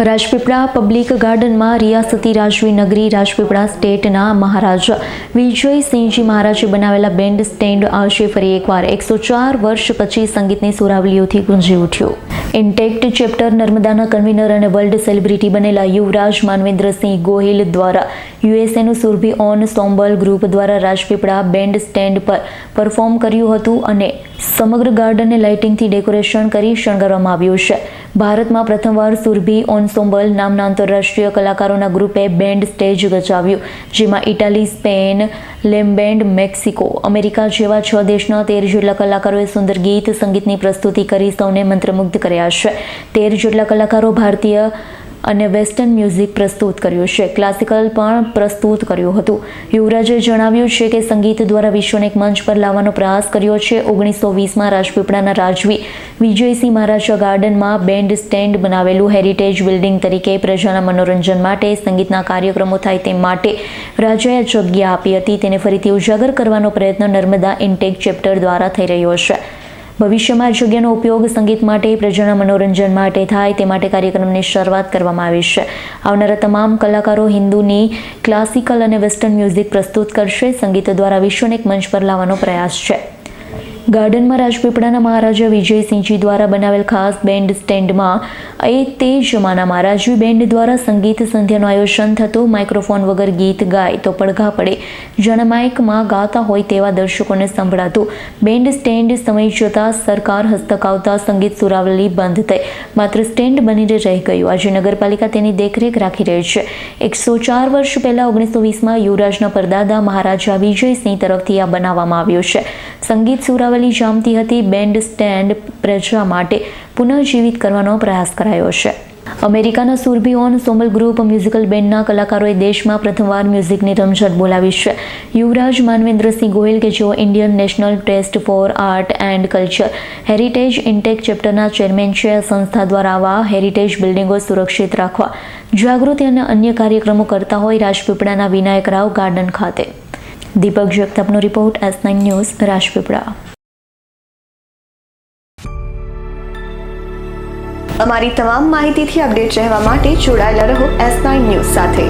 Rajpipla public ગાર્ડનમાં રિયાસતી રાજવી નગરી રાજપીપળા સ્ટેટના મહારાજા વિજયસિંહજી મહારાજે બનાવેલા બેન્ડ સ્ટેન્ડ આજે ફરી એકવાર 104 વર્ષ પછી સંગીતની સુરાવલીઓથી ગુંજી ઉઠ્યું. ઇન્ટેક્ટ ચેપ્ટર નર્મદાના કન્વીનર અને વર્લ્ડ સેલિબ્રિટી બનેલા યુવરાજ માનવેન્દ્રસિંહ ગોહિલ દ્વારા યુએસએનું સુરભી ઓનસોમ્બલ ગ્રુપ દ્વારા રાજપીપળા બેન્ડ સ્ટેન્ડ પર પરફોર્મ કર્યું હતું અને સમગ્ર ગાર્ડનને લાઇટિંગથી ડેકોરેશન કરી શણગારવામાં આવ્યું છે. ભારતમાં પ્રથમવાર સુરભી ઓનસોમ્બલ નામના આંતરરાષ્ટ્રીય કલાકારોના ગ્રુપે બેન્ડ સ્ટેજ ગજાવ્યું, જેમાં ઇટાલી, સ્પેન, લેમ્બેન્ડ, મેક્સિકો, અમેરિકા જેવા 6 દેશના 13 જેટલા કલાકારોએ સુંદર ગીત સંગીતની પ્રસ્તુતિ કરી સૌને મંત્રમુગ્ધ કર્યા છે. 13 જેટલા કલાકારો ભારતીય અને વેસ્ટર્ન મ્યુઝિક પ્રસ્તુત કર્યું છે. ક્લાસિકલ પણ પ્રસ્તુત કર્યું હતું. યુવરાજે જણાવ્યું છે કે સંગીત દ્વારા વિશ્વને એક મંચ પર લાવવાનો પ્રયાસ કર્યો છે. 1920માં રાજપીપળાના રાજવી વિજયસિંહ મહારાજા ગાર્ડનમાં બેન્ડ સ્ટેન્ડ બનાવેલું હેરિટેજ બિલ્ડિંગ તરીકે પ્રજાના મનોરંજન માટે સંગીતના કાર્યક્રમો થાય તે માટે રાજાએ જગ્યા આપી હતી. તેને ફરીથી ઉજાગર કરવાનો પ્રયત્ન નર્મદા ઇન્ટેક ચેપ્ટર દ્વારા થઈ રહ્યો છે. ભવિષ્યમાં જગ્યાનો ઉપયોગ સંગીત માટે, પ્રજાના મનોરંજન માટે થાય તે માટે કાર્યક્રમની શરૂઆત કરવામાં આવી છે. આવનારા તમામ કલાકારો હિન્દુની ક્લાસિકલ અને વેસ્ટર્ન મ્યુઝિક પ્રસ્તુત કરશે. સંગીત દ્વારા વિશ્વને એક મંચ પર લાવવાનો પ્રયાસ છે. ગાર્ડનમાં રાજપીપળાના મહારાજા વિજયસિંહજી દ્વારા બનાવેલ ખાસ બેન્ડ સ્ટેન્ડમાં તે જમાનામાં રાજવી બેન્ડ દ્વારા સંગીત સંધ્યાનું આયોજન થતું. માઇક્રોફોન વગર ગીત ગાય તો પડઘા પડે, જાણે માઇકમાં ગાતા હોય તેવા દર્શકોને સંભળાતું. બેન્ડ સ્ટેન્ડ સમય જતાં સરકાર હસ્તક આવતા સંગીત સુરાવલી બંધ થઈ માત્ર સ્ટેન્ડ બનીને રહી ગયું. આજે નગરપાલિકા તેની દેખરેખ રાખી રહી છે. 104 વર્ષ પહેલા 1920માં યુવરાજના પરદાદા મહારાજા વિજયસિંહ તરફથી આ બનાવવામાં આવ્યું છે. સંગીત સુરાવલી જામતી હતી. બેન્ડ સ્ટેન્ડ પ્રજા માટે પુનઃજીવિત કરવાનો પ્રયાસ કરાયો છે. અમેરિકાના સુરભી ઓનસોમ્બલ ગ્રુપ મ્યુઝિકલ બેન્ડના કલાકારોએ દેશમાં પ્રથમવાર મ્યુઝિકની રમઝટ બોલાવી છે. યુવરાજ માનવેન્દ્રસિંહ ગોહિલ કે જેઓ Indian National Trust for Art and Culture Heritage INTACH ચેપ્ટરના ચેરમેન છે. આ સંસ્થા દ્વારા આવા હેરિટેજ બિલ્ડિંગો સુરક્ષિત રાખવા જાગૃતિ અને અન્ય કાર્યક્રમો કરતા હોય. રાજપીપળાના વિનાયક રાવ ગાર્ડન ખાતે. દીપક જગતાપનો રિપોર્ટ, S9 ન્યૂઝ, રાજપીપળા. અમારી તમામ માહિતીથી અપડેટ રહેવા માટે જોડાયેલા રહો S9 ન્યૂઝ સાથે.